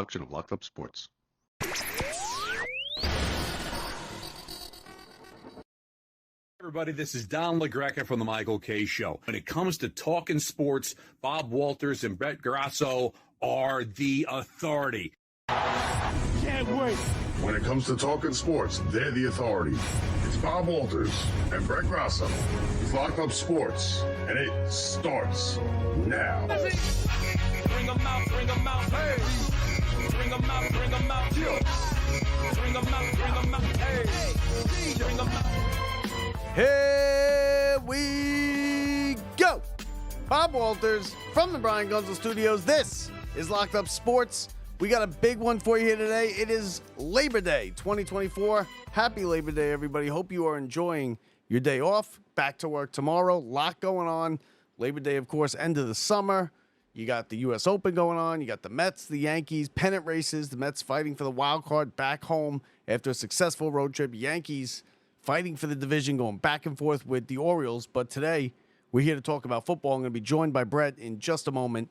Production of Locked Up Sports. Everybody, this is Don LaGreca from the Michael K. Show. When it comes to talking sports, Bob Walters and Brett Grasso are the authority. Can't wait. When it comes to talking sports, they're the authority. It's Bob Walters and Brett Grasso. It's Locked Up Sports, and it starts now. Bring them out, bring them out, hey. Bring them out, bring them out, yeah. Bring them out, bring them out, hey. Bring them out. Here we go. Bob Walters from the Brian Gunzel Studios. This is Locked Up Sports. We got a big one for you here today. It is Labor Day 2024. Happy Labor Day, everybody. Hope you are enjoying your day off. Back to work tomorrow. Lot going on. Labor Day, of course, end of the summer. You got the U.S. Open going on. You got the Mets, the Yankees, pennant races. The Mets fighting for the wild card back home after a successful road trip. Yankees fighting for the division, going back and forth with the Orioles. But today, we're here to talk about football. I'm going to be joined by Brett in just a moment.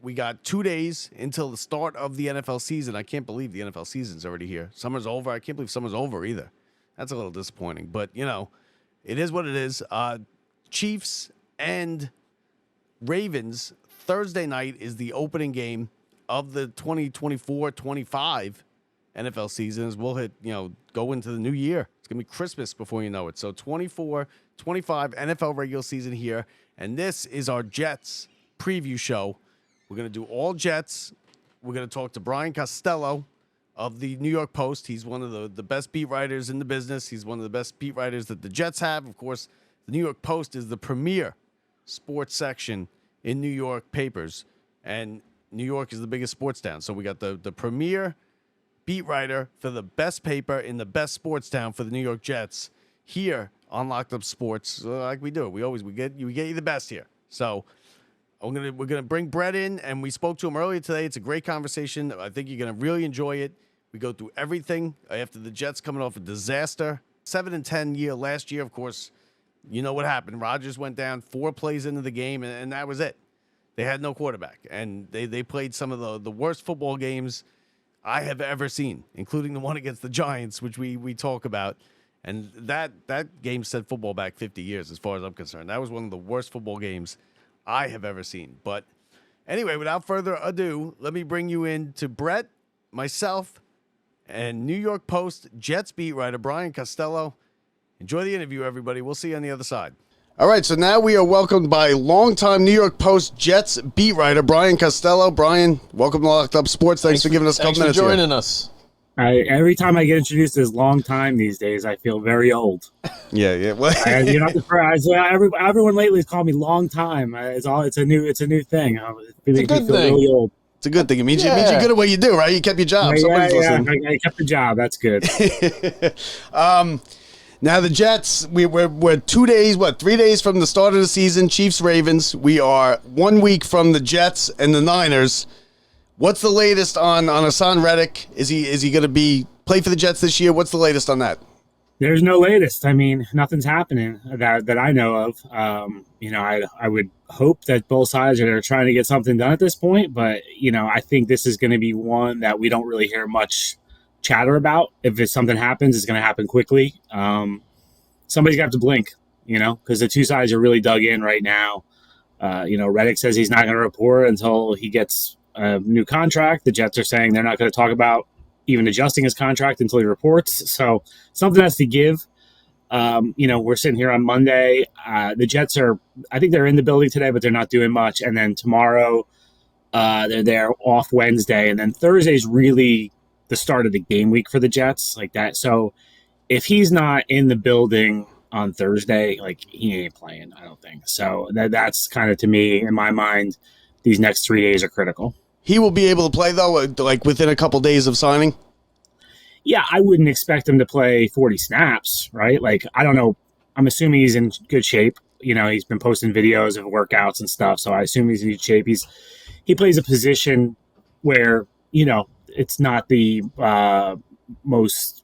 We got 2 days until the start of the NFL season. I can't believe the NFL season's already here. Summer's over. I can't believe summer's over either. That's a little disappointing. But, you know, it is what it is. Chiefs and Ravens, Thursday night is the opening game of the 2024-25 NFL season as we'll go into the new year. It's going to be Christmas before you know it. So 24-25 NFL regular season here. And this is our Jets preview show. We're going to do all Jets. We're going to talk to Brian Costello of the New York Post. He's one of the best beat writers in the business. He's one of the best beat writers that the Jets have. Of course, the New York Post is the premier sports section in New York papers. And New York is the biggest sports town. So we got the premier beat writer for the best paper in the best sports town for the New York Jets here on Locked Up Sports, like we do. We get you the best here. So we're gonna bring Brett in, and we spoke to him earlier today. It's a great conversation. I think you're gonna really enjoy it. We go through everything after the Jets coming off a disaster, 7-10 year last year. Of course, you know what happened. Rodgers went down 4 plays into the game, and that was it. They had no quarterback, and they played some of the worst football games I have ever seen, including the one against the Giants, which we talk about. And that game set football back 50 years as far as I'm concerned. That was one of the worst football games I have ever seen. But anyway, without further ado, let me bring you in to Brett, myself, and New York Post Jets beat writer Brian Costello. Enjoy the interview, everybody. We'll see you on the other side. All right, so now we are welcomed by longtime New York Post Jets beat writer Brian Costello. Brian, welcome to Locked Up Sports. Thanks for giving us a couple minutes. Thanks for joining us. Every time I get introduced as long time these days, I feel very old. Yeah. Well, you're not surprised. Everyone lately has called me long time. It's a new thing. It's a good thing. Really old. It's a good thing. It means you're good at what you do, right? You kept your job. Somebody's listening. I kept the job. That's good. Now the Jets, we're 2 days, 3 days from the start of the season. Chiefs, Ravens. We are 1 week from the Jets and the Niners. What's the latest on Hassan Reddick? Is he going to play for the Jets this year? What's the latest on that? There's no latest. I mean, nothing's happening that I know of. I would hope that both sides are trying to get something done at this point, but I think this is going to be one that we don't really hear much chatter about. If something happens, it's going to happen quickly. Somebody's got to blink, because the two sides are really dug in right now. Reddick says he's not going to report until he gets a new contract. The Jets are saying they're not going to talk about even adjusting his contract until he reports. So something has to give. We're sitting here on Monday. The Jets I think they're in the building today, but they're not doing much. And then tomorrow, they're there off Wednesday. And then Thursday's really the start of the game week for the Jets, like that. So if he's not in the building on Thursday, he ain't playing, I don't think. So that's kind of, to me, in my mind, these next 3 days are critical. He will be able to play, though, within a couple days of signing? Yeah, I wouldn't expect him to play 40 snaps, right? I don't know. I'm assuming he's in good shape. He's been posting videos of workouts and stuff, so I assume he's in good shape. He plays a position where, it's not the most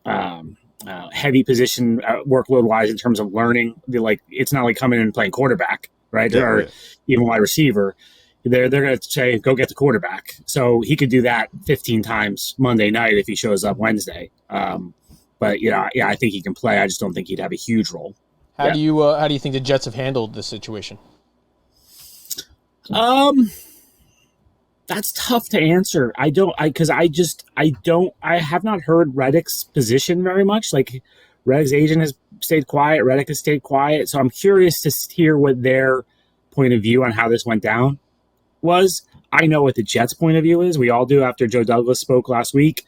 heavy position workload-wise in terms of learning. It's not like coming in and playing quarterback, right? Yeah, or even wide receiver. they're going to say, go get the quarterback. So he could do that 15 times Monday night if he shows up Wednesday. But I think he can play. I just don't think he'd have a huge role. How do you think the Jets have handled this situation? That's tough to answer. I have not heard Reddick's position very much. Like, Reddick's agent has stayed quiet. Reddick has stayed quiet. So I'm curious to hear what their point of view on how this went down was. I know what the Jets' point of view is. We all do after Joe Douglas spoke last week.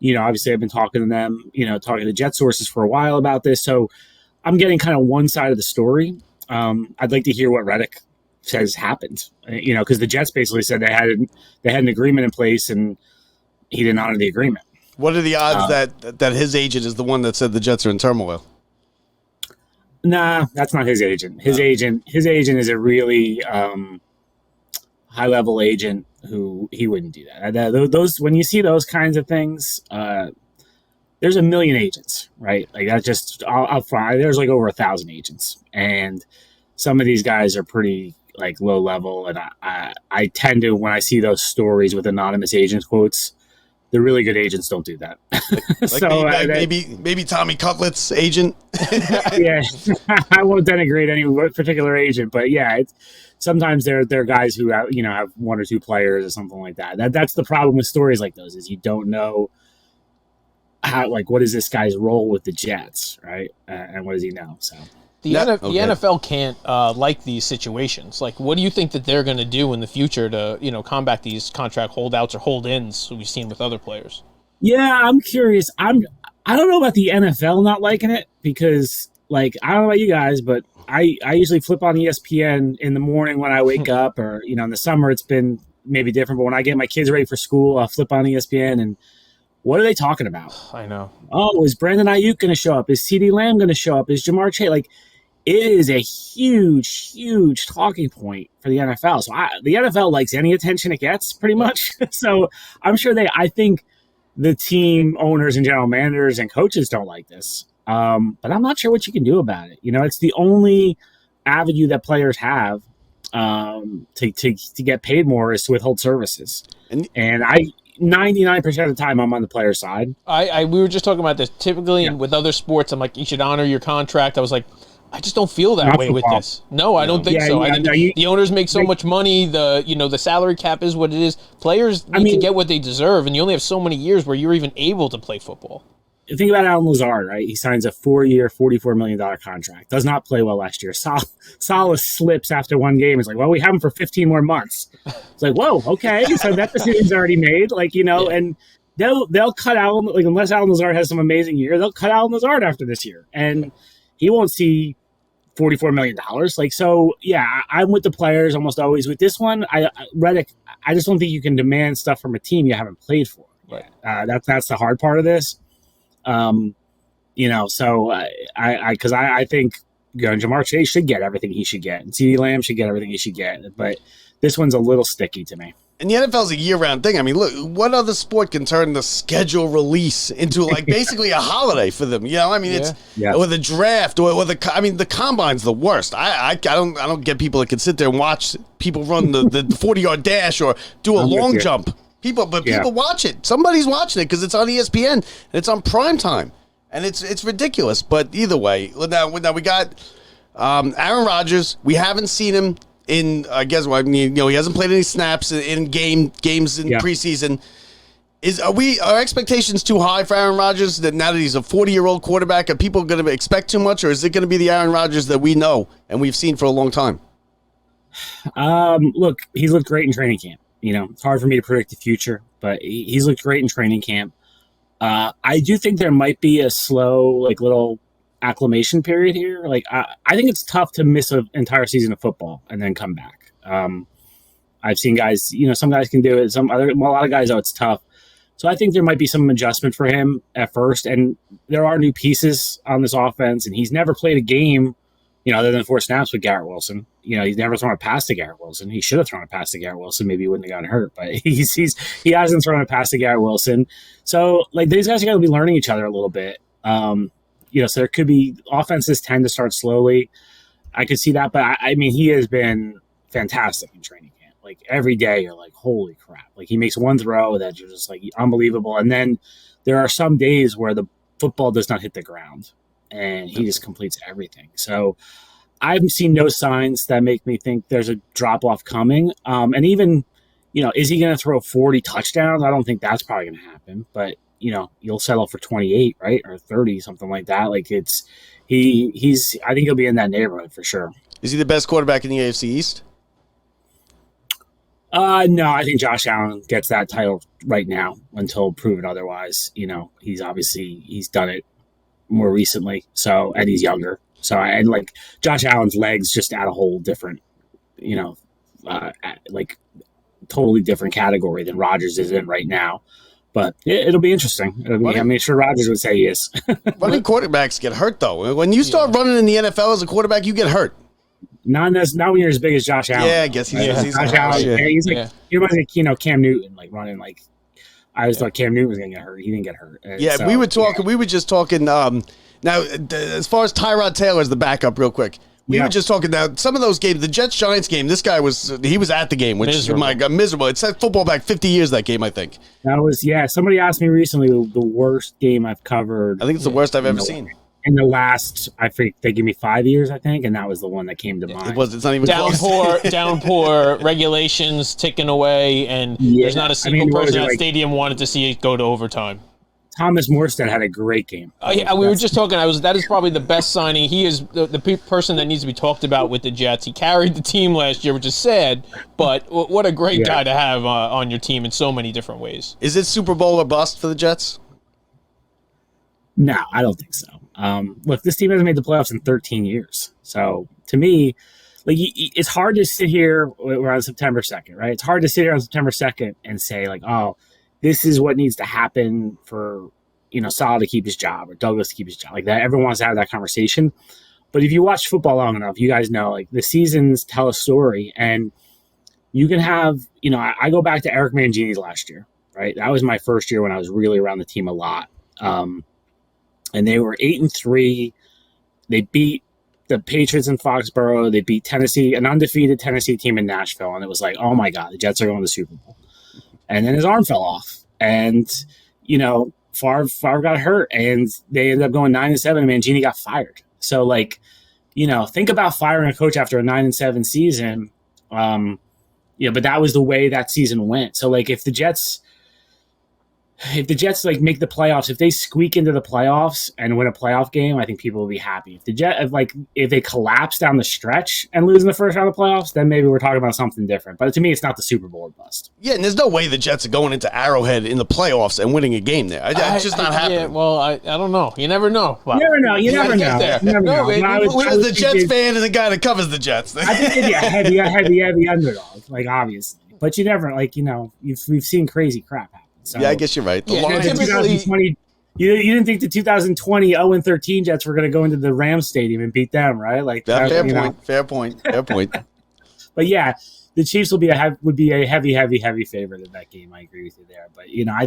Obviously I've been talking to them, talking to Jet sources for a while about this. So I'm getting kind of one side of the story. I'd like to hear what Reddick says happened, because the Jets basically said they had an agreement in place and he didn't honor the agreement. What are the odds that his agent is the one that said the Jets are in turmoil? Nah, that's not his agent. His agent is a really high level agent who he wouldn't do that. Those when you see those kinds of things, there's a million agents, right? Like that. Just I'll fly. There's like over 1,000 agents, and some of these guys are pretty like low level, and I tend to, when I see those stories with anonymous agent quotes, the really good agents don't do that. So maybe Tommy Cutlet's agent. Yeah, I won't denigrate any particular agent, but yeah, sometimes they're guys who have one or two players or something like that. That's the problem with stories like those, is you don't know how, like, what is this guy's role with the Jets, right? And what does he know? So. The NFL can't like these situations. Like, what do you think that they're going to do in the future to, combat these contract holdouts or hold-ins we've seen with other players? Yeah, I'm curious. I don't know about the NFL not liking it, because, like, I don't know about you guys, but I usually flip on ESPN in the morning when I wake up, or, in the summer it's been maybe different, but when I get my kids ready for school, I'll flip on ESPN, and what are they talking about? I know. Oh, is Brandon Ayuk going to show up? Is CeeDee Lamb going to show up? Is Jamar Chase? Like, it is a huge, huge talking point for the NFL. So the NFL likes any attention it gets, pretty much. So I'm sure I think the team owners and general managers and coaches don't like this. But I'm not sure what you can do about it. It's the only avenue that players have to get paid more, is to withhold services. And 99% of the time I'm on the player side. We were just talking about this. Typically, and with other sports, I'm like, you should honor your contract. I was like, I just don't feel that way with this. No, I don't think so. The owners make so much money. The salary cap is what it is. Players need to get what they deserve, and you only have so many years where you're even able to play football. Think about Alan Lazard, right? He signs a 4-year, $44 million contract. Does not play well last year. Salah slips after one game. It's like, well, we have him for 15 more months. It's like, whoa, okay. So that decision's already made. Like, and they'll cut out, like, unless Alan Lazard has some amazing year, they'll cut Alan Lazard after this year. And he won't see $44 million. Like, so, yeah, I'm with the players almost always. With this one, Reddick, I just don't think you can demand stuff from a team you haven't played for. Right. That's the hard part of this. So I think Jamar Chase should get everything he should get, and CeeDee Lamb should get everything he should get. But this one's a little sticky to me. And the NFL's a year-round thing. I mean, look, what other sport can turn the schedule release into, like, basically a holiday for them? It's or the draft or the combine's the worst. I don't get people that can sit there and watch people run the 40-yard dash or do a long jump. People watch it. Somebody's watching it because it's on ESPN and it's on prime time, and it's ridiculous. But either way, now we got Aaron Rodgers. We haven't seen him in, I guess, he hasn't played any snaps in games in preseason. Are expectations too high for Aaron Rodgers, that now that he's a 40-year-old quarterback, are people going to expect too much, or is it going to be the Aaron Rodgers that we know and we've seen for a long time? Look, he's looked great in training camp. It's hard for me to predict the future, but he's looked great in training camp. I do think there might be a slow, like, little acclimation period here. Like, I think it's tough to miss an entire season of football and then come back. I've seen guys, some guys can do it. A lot of guys, it's tough. So I think there might be some adjustment for him at first. And there are new pieces on this offense, and he's never played a game, other than 4 snaps with Garrett Wilson. He's never thrown a pass to Garrett Wilson. He should have thrown a pass to Garrett Wilson. Maybe he wouldn't have gotten hurt, but he hasn't thrown a pass to Garrett Wilson. So, like, these guys are going to be learning each other a little bit. So there could be offenses tend to start slowly. I could see that, but I mean, he has been fantastic in training camp. Like every day you're like, holy crap. Like he makes one throw that you're just like unbelievable. And then there are some days where the football does not hit the ground and he just completes everything. So I've seen no signs that make me think there's a drop off coming. And even, is he going to throw 40 touchdowns? I don't think that's probably going to happen, but you'll settle for 28, right? Or 30, something like that. Like I think he'll be in that neighborhood for sure. Is he the best quarterback in the AFC East? No, I think Josh Allen gets that title right now until proven otherwise. He's done it more recently. So, and he's younger. So, and like Josh Allen's legs just add a whole different, like totally different category than Rodgers is in right now. But it'll be interesting. I'm sure Rodgers would say he is. Running quarterbacks get hurt, though. When you start running in the NFL as a quarterback, you get hurt. Not when you're as big as Josh Allen. Yeah, I guess he's Josh Allen. Yeah. He's like he reminds me, Cam Newton, like running like. I always thought Cam Newton was gonna get hurt. He didn't get hurt. So, we were talking. Yeah. We were just talking. Now, as far as Tyrod Taylor's the backup, real quick. We were just talking about some of those games. The Jets-Giants game, this guy was at the game, which miserable. It set football back 50 years, that game, I think. That was, somebody asked me recently the worst game I've covered. I think it's the worst I've ever seen. In the last, I think they gave me 5 years, I think, and that was the one that came to mind. It's not even downpour, regulations ticking away, and there's not a single person in that stadium wanted to see it go to overtime. Thomas Morstead had a great game. We were just talking. That is probably the best signing. He is the person that needs to be talked about with the Jets. He carried the team last year, which is sad, but what a great guy to have on your team in so many different ways. Is it Super Bowl or bust for the Jets? No, I don't think so. Look, this team hasn't made the playoffs in 13 years. So to me, like it's hard to sit here. We're on September 2nd, right? It's hard to sit here on September 2nd and say like, oh, this is what needs to happen for, Saleh to keep his job or Douglas to keep his job. Like that, everyone wants to have that conversation. But if you watch football long enough, you guys know like the seasons tell a story, and you can have, I go back to Eric Mangini's last year, right? That was my first year when I was really around the team a lot. And they were 8-3. They beat the Patriots in Foxborough. They beat Tennessee, an undefeated Tennessee team in Nashville. And it was like, oh my God, the Jets are going to the Super Bowl. And then his arm fell off, and Favre got hurt, and they ended up going 9-7. And Mangini got fired. So, like, think about firing a coach after a 9-7 season. But that was the way that season went. So, like, if the Jets like make the playoffs, if they squeak into the playoffs and win a playoff game, I think people will be happy. If they collapse down the stretch and lose in the first round of the playoffs, then maybe we're talking about something different. But to me, it's not the Super Bowl or bust. Yeah, and there's no way the Jets are going into Arrowhead in the playoffs and winning a game there. It's just not happening. Yeah, well, I don't know. You never know. Well, you never know. As the Jets fan and the guy that covers the Jets. I think it'd be a heavy underdog, like obviously. But you never, we've seen crazy crap happen. So, yeah, I guess you're right. You didn't think the 2020 0-13 Jets were going to go into the Rams stadium and beat them, right? Like fair point. But yeah, the Chiefs would be a heavy favorite in that game. I agree with you there. But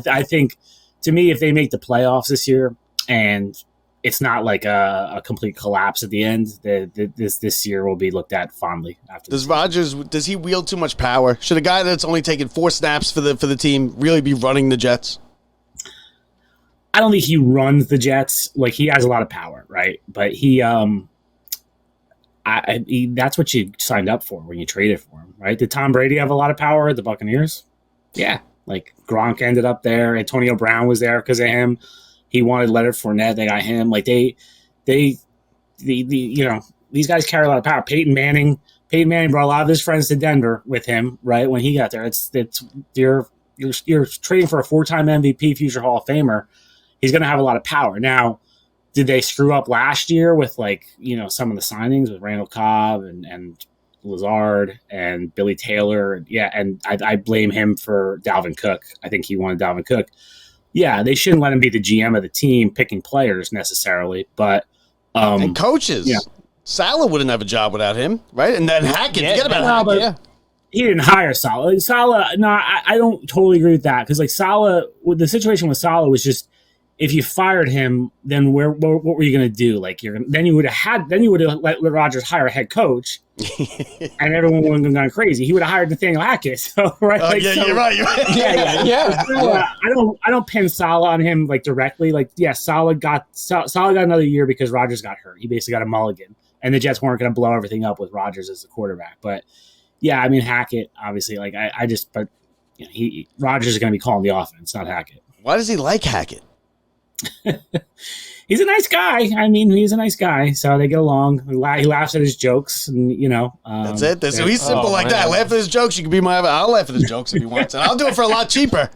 I think to me, if they make the playoffs this year and it's not like a complete collapse at the end, this year will be looked at fondly. After does Rodgers wield too much power? Should a guy that's only taken 4 snaps for the team really be running the Jets? I don't think he runs the Jets. Like, he has a lot of power, right? But he that's what you signed up for when you traded for him, right? Did Tom Brady have a lot of power at the Buccaneers? Yeah, like Gronk ended up there. Antonio Brown was there because of him. He wanted Leonard Fournette. They got him. Like these guys carry a lot of power. Peyton Manning brought a lot of his friends to Denver with him, right? When he got there, you're trading for a 4-time MVP, future Hall of Famer. He's going to have a lot of power. Now, did they screw up last year with some of the signings with Randall Cobb and Lazard and Billy Taylor? Yeah, and I blame him for Dalvin Cook. I think he wanted Dalvin Cook. Yeah, they shouldn't let him be the GM of the team picking players necessarily, but and coaches. Yeah. Saleh wouldn't have a job without him, right? And then Hackett, forget about Hackett. Yeah. He didn't hire Saleh. I don't totally agree with that because Saleh, the situation with Saleh was just if you fired him, then what were you going to do? Then you would have let Rodgers hire a head coach, and everyone would have gone crazy. He would have hired Nathaniel Hackett. So right, you're right. I don't pin Saleh on him like directly. Like, yeah, Saleh got another year because Rodgers got hurt. He basically got a mulligan, and the Jets weren't going to blow everything up with Rodgers as the quarterback. But yeah, I mean Hackett, obviously, like but Rodgers is going to be calling the offense, not Hackett. Why does he like Hackett? He's a nice guy. I mean, he's a nice guy, so they get along. He laughs at his jokes, and that's it. So he's simple like that. Laugh at his jokes. You can be I'll laugh at his jokes if he wants, and I'll do it for a lot cheaper.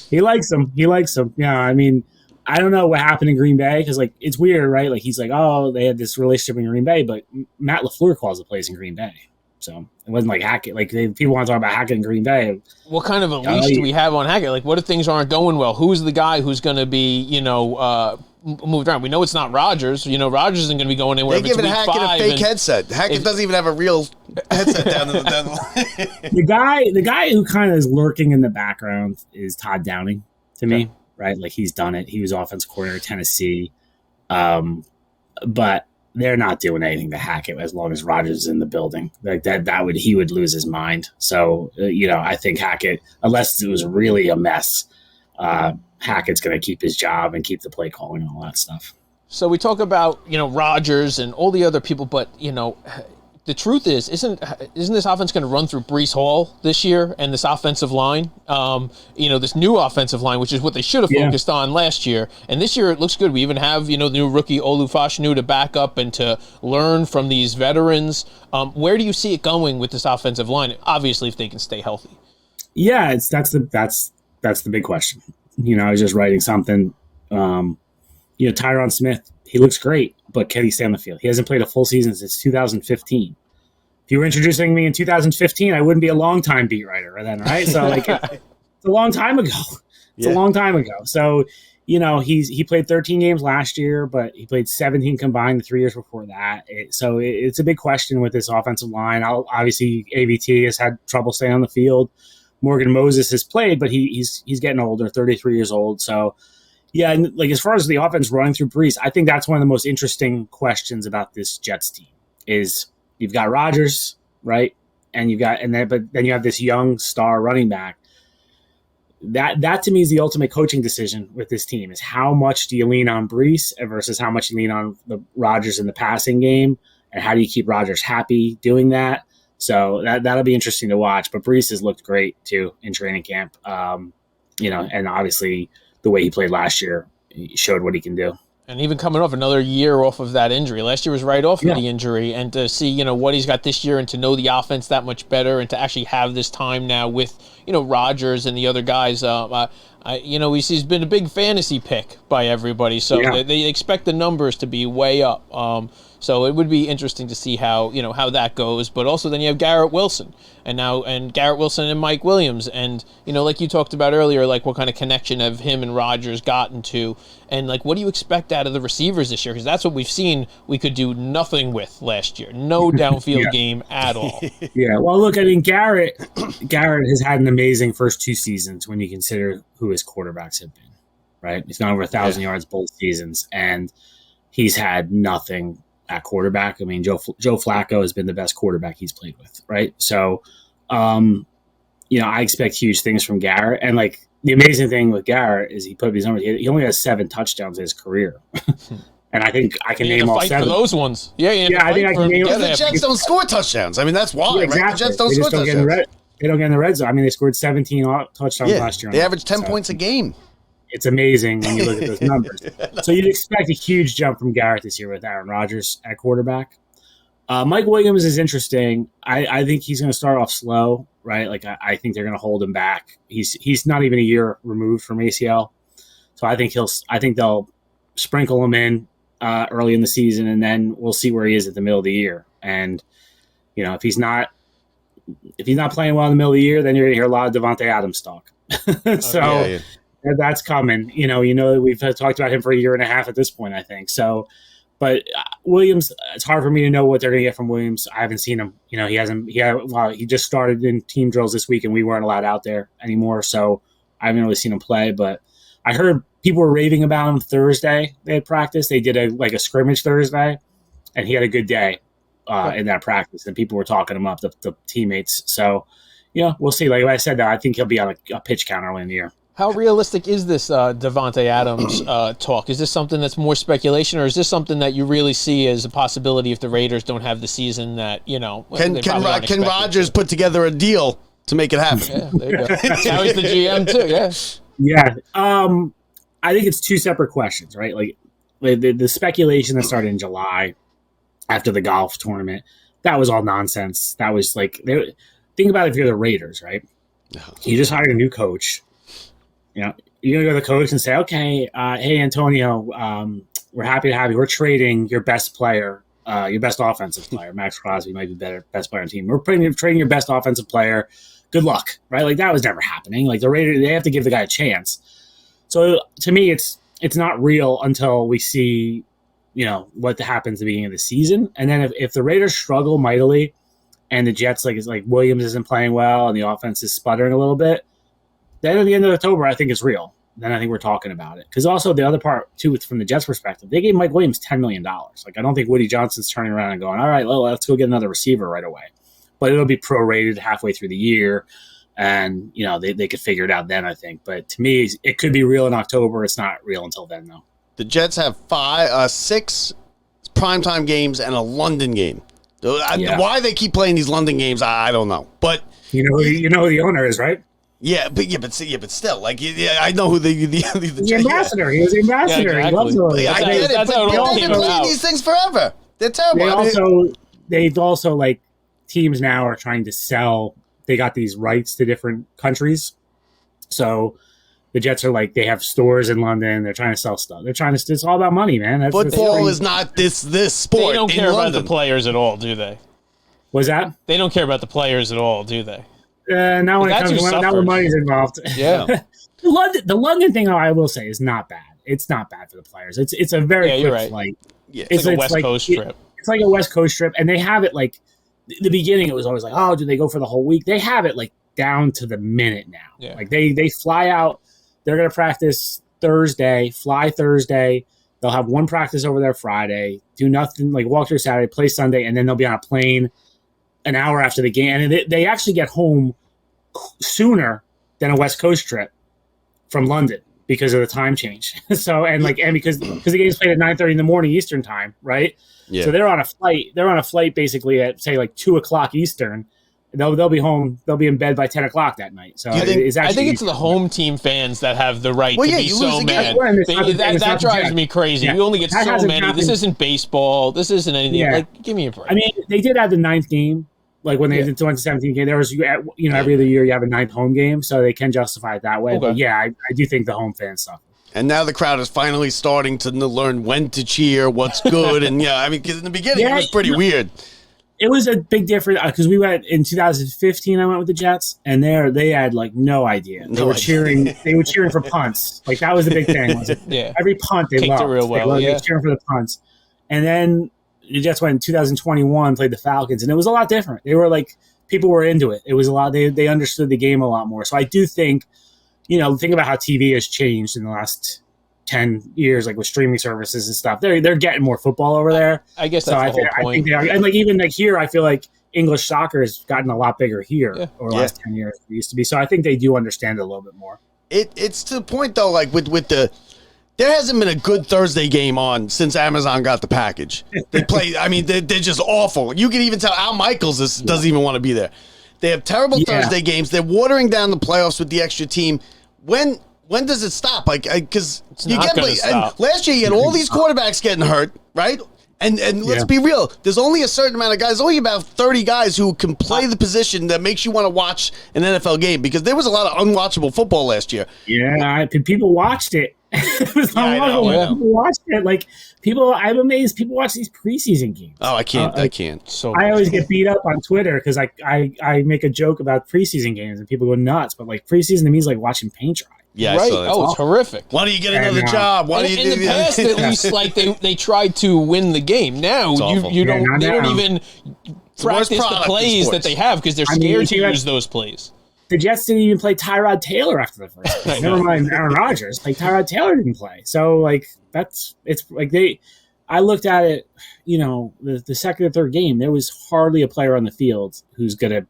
He likes them. Yeah, I mean, I don't know what happened in Green Bay because like it's weird, right? Like he's like, oh, they had this relationship in Green Bay, but Matt LaFleur calls the plays in Green Bay. So it wasn't like Hackett. Like people want to talk about Hackett in Green Bay. What kind of a leash do we have on Hackett? Like, what if things aren't going well? Who's the guy who's going to be, moved around? We know it's not Rodgers. Rodgers isn't going to be going anywhere. They're giving Hackett a fake headset. Hackett doesn't even have a real headset down in the The guy who kind of is lurking in the background is Todd Downing to me, right? Like he's done it. He was offensive coordinator at Tennessee, but they're not doing anything to Hackett as long as Rodgers is in the building. Like he would lose his mind. So, I think Hackett, unless it was really a mess, Hackett's going to keep his job and keep the play calling and all that stuff. So we talk about, Rodgers and all the other people, but, the truth is, isn't this offense going to run through Breece Hall this year and this offensive line? This new offensive line, which is what they should have focused on last year. And this year it looks good. We even have, the new rookie Olu Fashanu to back up and to learn from these veterans. Where do you see it going with this offensive line? Obviously, if they can stay healthy. Yeah, that's the big question. I was just writing something. Tyron Smith, he looks great, but can he stay on the field? He hasn't played a full season since 2015. If you were introducing me in 2015, I wouldn't be a long-time beat writer then, right? So, like, it's a long time ago. It's a long time ago. So, he played 13 games last year, but he played 17 combined the 3 years before that. So it's a big question with this offensive line. Obviously, AVT has had trouble staying on the field. Morgan Moses has played, but he's getting older, 33 years old. So, yeah, and like as far as the offense running through Breece, I think that's one of the most interesting questions about this Jets team is you've got Rodgers, right? But then you have this young star running back. That to me is the ultimate coaching decision with this team is how much do you lean on Breece versus how much you lean on the Rodgers in the passing game, and how do you keep Rodgers happy doing that? So that'll be interesting to watch. But Breece has looked great too in training camp, and obviously the way he played last year, he showed what he can do. And even coming off another year off of that injury. Last year was right off of the injury. And to see, what he's got this year and to know the offense that much better and to actually have this time now with, Rodgers and the other guys, he's been a big fantasy pick by everybody. So they expect the numbers to be way up. So it would be interesting to see how that goes. But also then you have Garrett Wilson and Garrett Wilson and Mike Williams. And, like you talked about earlier, like what kind of connection have him and Rodgers gotten to? And like, what do you expect out of the receivers this year? Because that's what we've seen we could do nothing with last year. No downfield game at all. Yeah. Well, look, I mean, Garrett has had an amazing first 2 seasons when you consider who his quarterbacks have been, right? He's gone over 1,000 yards both seasons, and he's had nothing at quarterback. I mean, Joe Flacco has been the best quarterback he's played with, right? So, I expect huge things from Garrett. And like the amazing thing with Garrett is he put up these numbers. He only has 7 touchdowns in his career, and I think I can name all 7 for those ones. Yeah, I think I can name. The Jets don't score touchdowns. I mean, that's why. Yeah, exactly. Right? The Jets don't score touchdowns. They don't get in the red zone. I mean, they scored 17 touchdowns last year. They averaged 10 points a game. It's amazing when you look at those numbers. So you'd expect a huge jump from Garrett this year with Aaron Rodgers at quarterback. Mike Williams is interesting. I think he's going to start off slow, right? Like I think they're going to hold him back. He's not even a year removed from ACL, so I think they'll sprinkle him in early in the season, and then we'll see where he is at the middle of the year. And if he's not playing well in the middle of the year, then you're going to hear a lot of Devontae Adams talk. So. That's coming. We've talked about him for a year and a half at this point, I think. So, but Williams, it's hard for me to know what they're going to get from Williams. I haven't seen him. He just started in team drills this week, and we weren't allowed out there anymore. So I haven't really seen him play. But I heard people were raving about him Thursday. They had practice. They did a scrimmage Thursday, and he had a good day in that practice, and people were talking him up, the teammates. So, we'll see. Like I said, though, I think he'll be on a pitch count early in the year. How realistic is this Devontae Adams talk? Is this something that's more speculation, or is this something that you really see as a possibility if the Raiders don't have the season that, Can Rodgers put together a deal to make it happen? Yeah, there you go. Now he's the GM too, yeah. Yeah. I think it's two separate questions, right? Like the speculation that started in July after the golf tournament, that was all nonsense. That was like, think about it if you're the Raiders, right? You just hired a new coach. You're going to go to the coach and say, okay, hey, Antonio, we're happy to have you. We're trading your best player, your best offensive player. Max Crosby might be best player on the team. We're trading your best offensive player. Good luck, right? Like, that was never happening. Like, the Raiders, they have to give the guy a chance. So, to me, it's not real until we see, what happens at the beginning of the season. And then if the Raiders struggle mightily and the Jets, like Williams isn't playing well and the offense is sputtering a little bit, then at the end of October, I think it's real. Then I think we're talking about it. Because also the other part, too, from the Jets' perspective, they gave Mike Williams $10 million. Like, I don't think Woody Johnson's turning around and going, all right, well, let's go get another receiver right away. But it'll be prorated halfway through the year. And, they could figure it out then, I think. But to me, it could be real in October. It's not real until then, though. The Jets have 6 primetime games and a London game. Why they keep playing these London games, I don't know. But you know who the owner is, right? Yeah, but still, like, I know who the ambassador. He was the ambassador. Yeah, exactly. I get it. But they've been playing these things forever. They're terrible. They've also like teams now are trying to sell. They got these rights to different countries, so the Jets are like they have stores in London. They're trying to sell stuff. It's all about money, man. Football is not this sport. They don't care about the players at all, do they? What's that? They don't care about the players at all, do they? Now when money's involved. Yeah. The London thing, I will say, is not bad. It's not bad for the players. It's a very quick flight. Yeah, it's like a West Coast trip. It's like a West Coast trip, and they have it like the beginning. It was always like, oh, do they go for the whole week? They have it like down to the minute now. Yeah. Like they fly out. They're going to practice Thursday. Fly Thursday. They'll have one practice over there Friday. Do nothing. Like walk through Saturday, play Sunday, and then they'll be on a plane an hour after the game, and they actually get home sooner than a West Coast trip from London because of the time change. So and because the game's played at 9:30 in the morning Eastern time, right? Yeah. So they're on a flight. They're on a flight basically at say like 2:00 Eastern. They'll be home. They'll be in bed by 10:00 that night. So I think it's the home team fans that have the right to be so mad. That drives me crazy. Yeah. We only get so many. This isn't baseball. This isn't anything. Yeah. Like, give me a break. I mean, they did have the 9th game. Like when they did the 2017 game, there was every other year you have a 9th home game, so they can justify it that way. Okay. But yeah, I do think the home fan stuff. And now the crowd is finally starting to learn when to cheer, what's good, and because in the beginning it was pretty weird. It was a big difference because we went in 2015. I went with the Jets, and they had like no idea. They were cheering. They were cheering for punts. Like that was the big thing. Every punt they loved. Real well. They were cheering for the punts, and then the Jets went in 2021, played the Falcons, and it was a lot different. They were like, people were into it. It was a lot, they understood the game a lot more. So I do think, think about how TV has changed in the last 10 years, like with streaming services and stuff. They're getting more football over there. I guess that's the whole point. I think they are. And like even like here, I feel like English soccer has gotten a lot bigger here over the last 10 years than it used to be. So I think they do understand it a little bit more. It's to the point though, like with the there hasn't been a good Thursday game on since Amazon got the package. They play. I mean, they're just awful. You can even tell Al Michaels doesn't even want to be there. They have terrible Thursday games. They're watering down the playoffs with the extra team. When does it stop? Like, because you get and last year you had all these quarterbacks getting hurt, right? And let's be real. There's only a certain amount of guys. Only about 30 guys who can play the position that makes you want to watch an NFL game. Because there was a lot of unwatchable football last year. Yeah, people watched it. It was unwatchable. People watched it. Like I'm amazed. People watch these preseason games. Oh, I can't. I can't. So I always get beat up on Twitter because I make a joke about preseason games and people go nuts. But like preseason to me is like watching paint dry. Yeah, right. It's horrific. Why do you get another job? Why do you in the past at least like they tried to win the game. Now you don't. They don't even practice the plays that they have because they're scared to use those plays. The Jets didn't even play Tyrod Taylor after the first game. Never mind Aaron Rodgers. Like Tyrod Taylor didn't play. So like it's like I looked at it, the second or third game, there was hardly a player on the field who's going to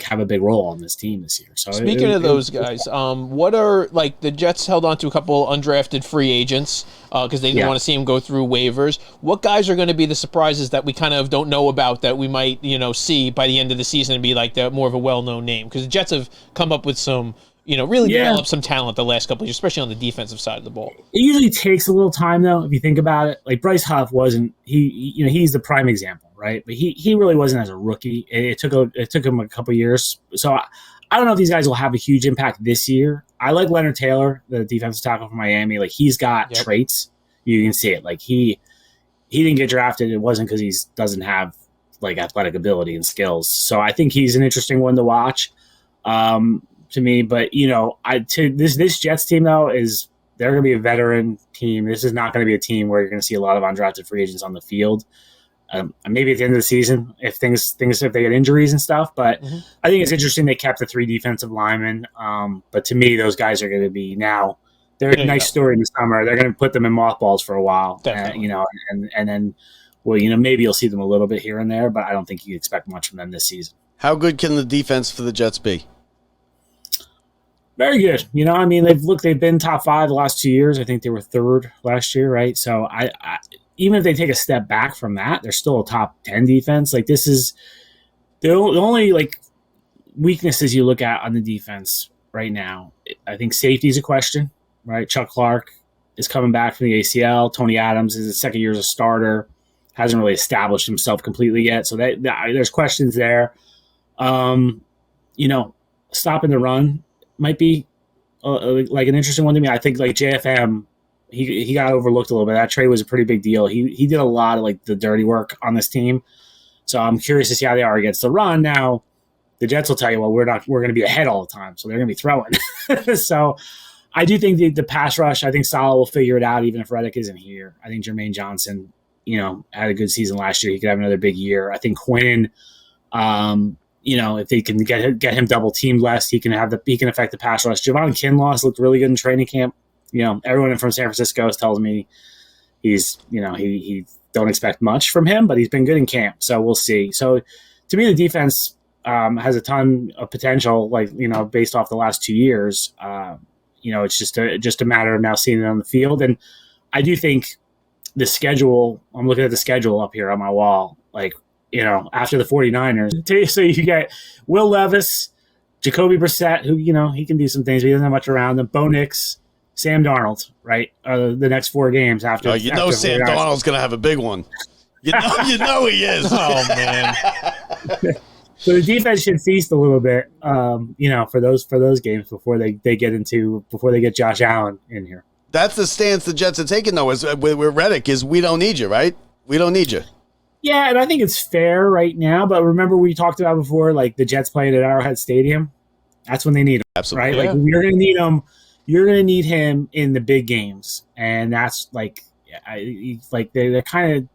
have a big role on this team this year. So speaking of those guys, what are the Jets held on to a couple undrafted free agents because they didn't want to see him go through waivers. What guys are going to be the surprises that we kind of don't know about that we might see by the end of the season and be more of a well-known name? Because the Jets have come up with some really developed some talent the last couple of years, especially on the defensive side of the ball. It usually takes a little time though, if you think about it. Like Bryce Huff wasn't he's the prime example, right? But he really wasn't as a rookie. It took him a couple of years. So I don't know if these guys will have a huge impact this year. I like Leonard Taylor, the defensive tackle from Miami. He's got traits. You can see it. He didn't get drafted. It wasn't because he doesn't have athletic ability and skills. So I think he's an interesting one to watch. To me, but this Jets team though they're going to be a veteran team. This is not going to be a team where you're going to see a lot of undrafted free agents on the field. Maybe at the end of the season, if they get injuries and stuff. But I think it's interesting they kept the 3 defensive linemen. But to me, those guys are going to be now. They're a nice story in the summer. They're going to put them in mothballs for a while, and then maybe you'll see them a little bit here and there. But I don't think you expect much from them this season. How good can the defense for the Jets be? Very good. They've been top 5 the last 2 years. I think they were 3rd last year, right? So I even if they take a step back from that, they're still a top 10 defense. This is the only weaknesses you look at on the defense right now. I think safety is a question, right? Chuck Clark is coming back from the ACL. Tony Adams is his second year as a starter. Hasn't really established himself completely yet. So there's questions there. Stopping the run might be an interesting one to me. I think JFM, he got overlooked a little bit. That trade was a pretty big deal. He did a lot of the dirty work on this team. So I'm curious to see how they are against the run. Now the Jets will tell you, well, we're going to be ahead all the time, so they're going to be throwing. So I do think the pass rush. I think Salah will figure it out even if Reddick isn't here. I think Jermaine Johnson, had a good season last year. He could have another big year. I think Quinn. If they can get him double teamed less, he can affect the pass rush. Javon Kinlaw looked really good in training camp. Everyone from San Francisco tells me he's he don't expect much from him, but he's been good in camp. So we'll see. So to me, the defense has a ton of potential. Based off the last 2 years, it's just a matter of now seeing it on the field. And I do think the schedule. I'm looking at the schedule up here on my wall. After the 49ers. So you get Will Levis, Jacoby Brissett, who, he can do some things, but he doesn't have much around him. Bo Nix, Sam Darnold, right? The next 4 games after. Sam Darnold's going to have a big one. You know he is. Oh, man. So the defense should feast a little bit, for those games before they get Josh Allen in here. That's the stance the Jets are taking, though, is with Reddick, is we don't need you, right? We don't need you. Yeah, and I think it's fair right now, but remember we talked about before, the Jets playing at Arrowhead Stadium? That's when they need him, absolutely, right? Yeah. You're going to need him. You're going to need him in the big games, and that's they're kind of.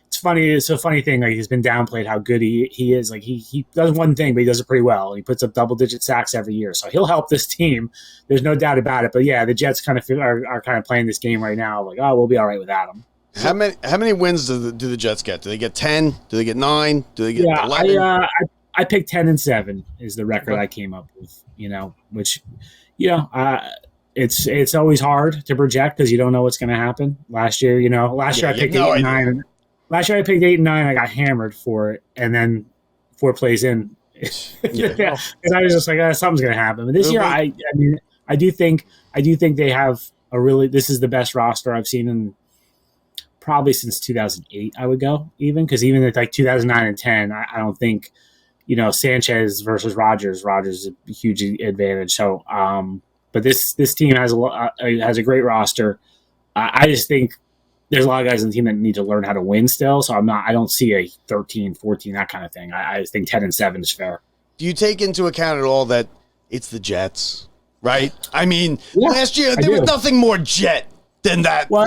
It's funny. It's a funny thing. He's been downplayed how good he is. He does one thing, but he does it pretty well. He puts up double-digit sacks every year, so he'll help this team. There's no doubt about it. But yeah, the Jets kind of are kind of playing this game right now. We'll be all right without him. How many wins do the Jets get? Do they get 10? Do they get 9? Do they get 11? I picked 10-7 is the record I came up with. Which it's always hard to project because you don't know what's going to happen. Last year, I picked 8 and 9. Last year I picked 8 and 9. I got hammered for it, and then 4 plays in, and I was just something's going to happen. But this year, I do think they have this is the best roster I've seen in. Probably since 2008, I would go because even at 2009 and 10, I don't think, Sanchez versus Rodgers is a huge advantage. So, but this team has a great roster. I just think there's a lot of guys on the team that need to learn how to win still. So I don't see a 13, 14, that kind of thing. I think 10-7 is fair. Do you take into account at all that it's the Jets, right? I mean, last year there was nothing more Jet than that. Well,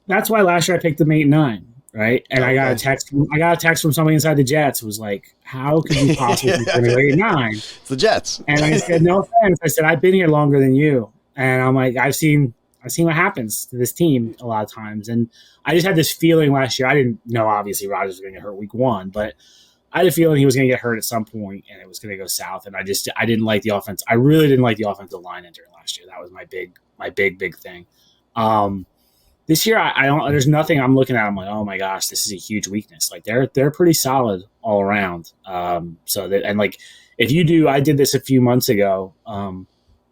that's why last year I picked them 8 and 9, right? And I got a text from somebody inside the Jets. It was like, how could you possibly be 8 and 9? It's the Jets. And I said, no offense. I said, I've been here longer than you. And I'm like, I've seen I've seen what happens to this team a lot of times. And I just had this feeling last year. I didn't know, obviously, Rodgers was going to get hurt week 1, but I had a feeling he was going to get hurt at some point and it was going to go south. And I didn't like the offense. I really didn't like the offensive line entering last year. That was my big thing. This year, I don't. There's nothing I'm looking at. I'm like, oh my gosh, this is a huge weakness. Like they're pretty solid all around. If you do, I did this a few months ago.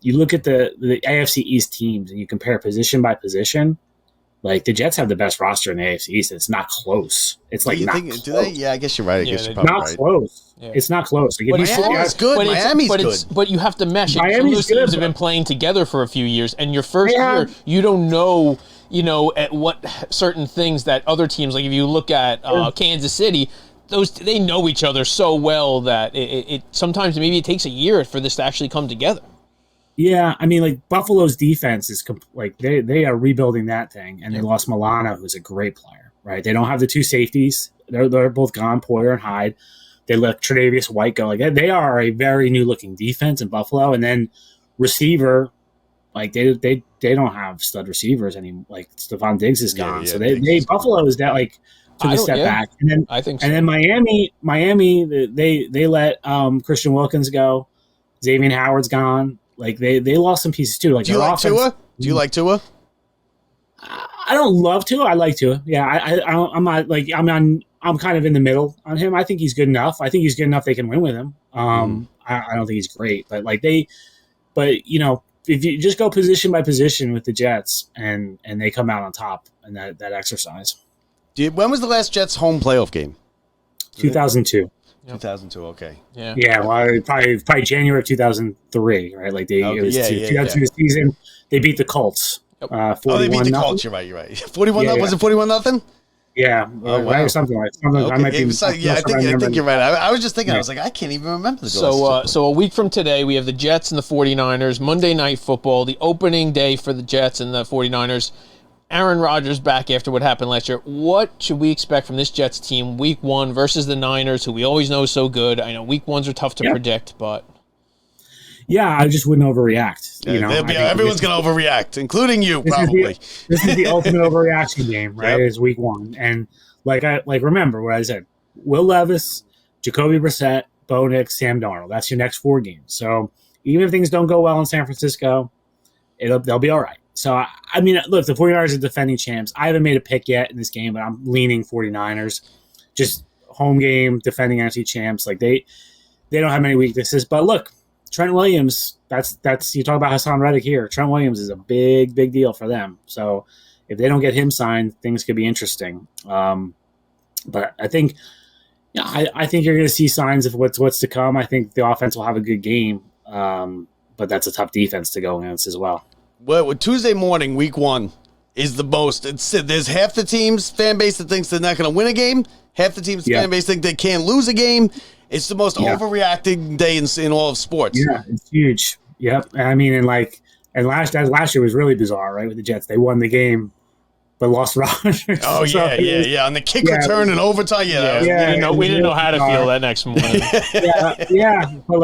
You look at the AFC East teams and you compare position by position. Like the Jets have the best roster in the AFC East. It's not close. It's like not close. Do they? Yeah, I guess you're right. I guess you're probably not right. close. Yeah. It's not close. Like, Miami's good. Miami's good. But you have to mesh it. Some of those teams have been playing together for a few years, and your first year, you don't know, at what certain things that other teams, like if you look at Kansas City, they know each other so well that it sometimes maybe it takes a year for this to actually come together. Yeah, I mean, like Buffalo's defense is they are rebuilding that thing, and they lost Milano, who's a great player, right? They don't have the two safeties; they're both gone, Poyer and Hyde. They let Tre'Davious White go. Like they are a very new looking defense in Buffalo, and then receiver, like they don't have stud receivers anymore. Like Stephon Diggs is gone, so Buffalo is that like took a step back, and then I think so. And then Miami, they let Christian Wilkins go, Xavier Howard's gone. Like they lost some pieces too. Like do you like Tua? Do you like Tua? I don't love Tua. I like Tua. Yeah, I'm not like I'm kind of in the middle on him. I think he's good enough. I think he's good enough they can win with him. I don't think he's great, but if you just go position by position with the Jets and they come out on top in that exercise. When was the last Jets home playoff game? 2002. 2002. Okay. Yeah. Yeah. Well, probably January of 2003, right? Like it was 2002 season. They beat the Colts. 41 they beat the nothing. Colts. You're right. 41. Was it 41-0? Yeah. Wow. Something like something. Okay. I think you're right. I was just thinking. I was like, I can't even remember the goals. So a week from today, we have the Jets and the 49ers. Monday Night Football, the opening day for the Jets and the 49ers. Aaron Rodgers back after what happened last year. What should we expect from this Jets team week 1 versus the Niners, who we always know is so good? I know week 1s are tough to predict, but... Yeah, I just wouldn't overreact. Everyone's going to overreact, including you, probably. This is the ultimate overreaction game, right? It's week 1. And remember what I said. Will Levis, Jacoby Brissett, Bo Nix, Sam Darnold. That's your next 4 games. So even if things don't go well in San Francisco, they'll be all right. So, I mean, look, the 49ers are defending champs. I haven't made a pick yet in this game, but I'm leaning 49ers. Just home game, defending NFC champs. Like, they don't have many weaknesses. But, look, Trent Williams, that's you talk about Hassan Reddick here. Trent Williams is a big, big deal for them. So, if they don't get him signed, things could be interesting. But I think I think you're going to see signs of what's to come. I think the offense will have a good game. But that's a tough defense to go against as well. Well, Tuesday morning, week 1, is the most. There's half the team's fan base that thinks they're not going to win a game. Half the team's fan base think they can't lose a game. It's the most overreacting day in all of sports. Yeah, it's huge. Yep. I mean, and last year was really bizarre, right? With the Jets, they won the game, but lost Rodgers. Oh yeah. On the kick return and overtime. We didn't know how to feel that next morning. But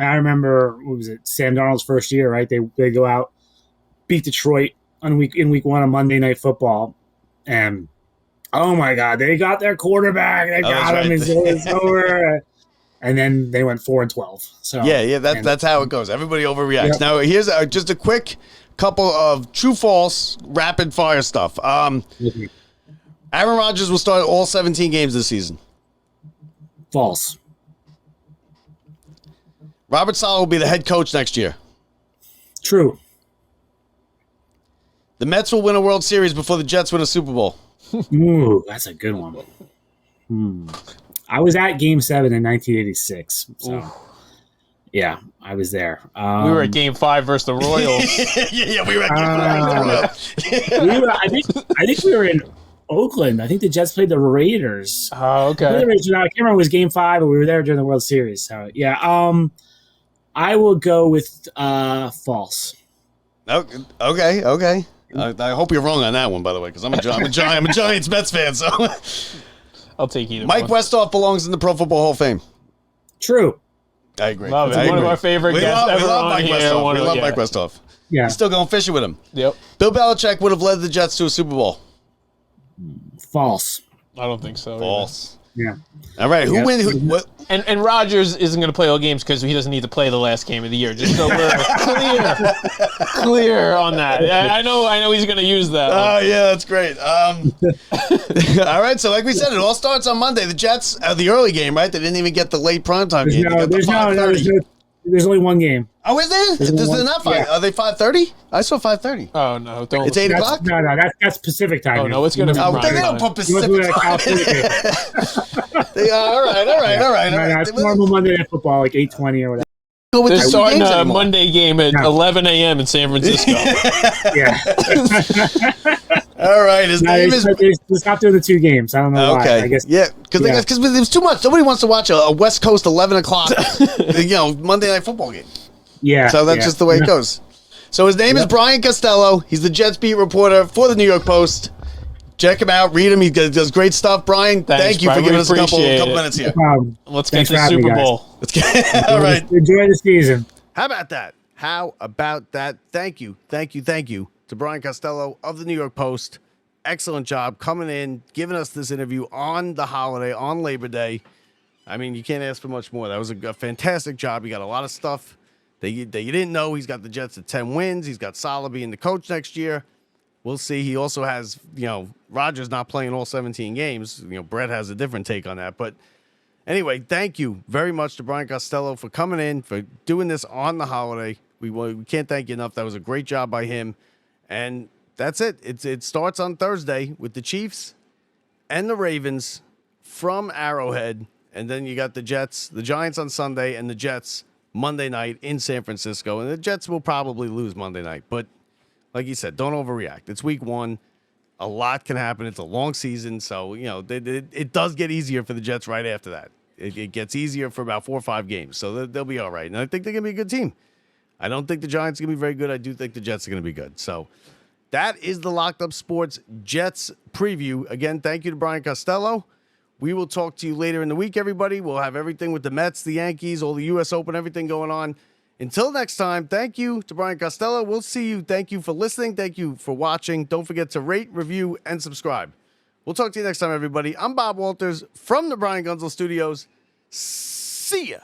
I remember what was it? Sam Darnold's first year, right? They go out, beat Detroit in week 1 on Monday Night Football, and oh my God, they got their quarterback. They got him. It's over. And then they went 4-12. So that's how it goes. Everybody overreacts. Yep. Now here's just a quick couple of true false rapid fire stuff. Aaron Rodgers will start all 17 games this season. False. Robert Saleh will be the head coach next year. True. The Mets will win a World Series before the Jets win a Super Bowl. Ooh, that's a good one. I was at Game 7 in 1986. So, yeah, I was there. We were at Game 5 versus the Royals. We were at Game 5 versus the Royals. I think we were in Oakland. I think the Jets played the Raiders. Oh, okay. I can't remember if it was Game 5, but we were there during the World Series. So, yeah. I will go with false. Okay. I hope you're wrong on that one, by the way, because I'm a Giants Mets fan. So I'll take either. Mike one. Westhoff belongs in the Pro Football Hall of Fame. True. I agree. Love it. I One of agree. our favorite guests ever on Mike here. Westhoff. We love Yeah. Mike Westhoff. Yeah. He's still going fishing with him. Yep. Bill Belichick would have led the Jets to a Super Bowl. False. I don't think so. False. Yeah. All right. Who Yeah. wins? What? And Rodgers isn't going to play all games because he doesn't need to play the last game of the year. Just so we're clear on that. I know he's going to use that. Oh, yeah, that's great. All right, so like we said, it all starts on Monday. The Jets, the early game, right? They didn't even get the late primetime game. They got the 5:30. There's only one game. Oh, is there? There's not 5. Yeah. Are they 5:30? I saw 5:30. Oh, no. Don't. It's 8 o'clock? No, that's Pacific time. Oh, no, it's going to be Oh, they prime don't time. put You must be Pacific at time. California. All right. No, it's normal Monday Night Football, like 8:20 or whatever. Go with They're the two starting games a anymore. Monday game at 11 a.m. in San Francisco. Yeah. All right, his name is... They stopped doing the 2 games. I don't know why. Okay. I guess. Yeah, because it was too much. Nobody wants to watch a West Coast 11 o'clock, Monday Night Football game. Yeah. So that's just the way it goes. So his name is Brian Costello. He's the Jets beat reporter for the New York Post. Check him out. Read him. He does great stuff. Brian, Thanks, thank you Brian. for giving We us a couple appreciate it. minutes here. Let's get Thanks to for the having me, Super guys. Bowl. Let's get all right. Enjoy the season. How about that? Thank you to Brian Costello of the New York Post. Excellent job coming in, giving us this interview on the holiday, on Labor Day. I mean, you can't ask for much more. That was a fantastic job. You got a lot of stuff that you didn't know. He's got the Jets at 10 wins. He's got Saleh being the coach next year. We'll see. He also has, Rodgers not playing all 17 games. Brett has a different take on that. But anyway, thank you very much to Brian Costello for coming in, for doing this on the holiday. We can't thank you enough. That was a great job by him. And that's it. It starts on Thursday with the Chiefs and the Ravens from Arrowhead. And then you got the Giants on Sunday, and the Jets Monday night in San Francisco. And the Jets will probably lose Monday night. But like you said, don't overreact. It's week 1. A lot can happen. It's a long season. So, it does get easier for the Jets right after that. It gets easier for about 4 or 5 games. So they'll be all right. And I think they're going to be a good team. I don't think the Giants are going to be very good. I do think the Jets are going to be good. So that is the Locked Up Sports Jets preview. Again, thank you to Brian Costello. We will talk to you later in the week, everybody. We'll have everything with the Mets, the Yankees, all the U.S. Open, everything going on. Until next time, thank you to Brian Costello. We'll see you. Thank you for listening. Thank you for watching. Don't forget to rate, review, and subscribe. We'll talk to you next time, everybody. I'm Bob Walters from the Brian Gunzel Studios. See ya.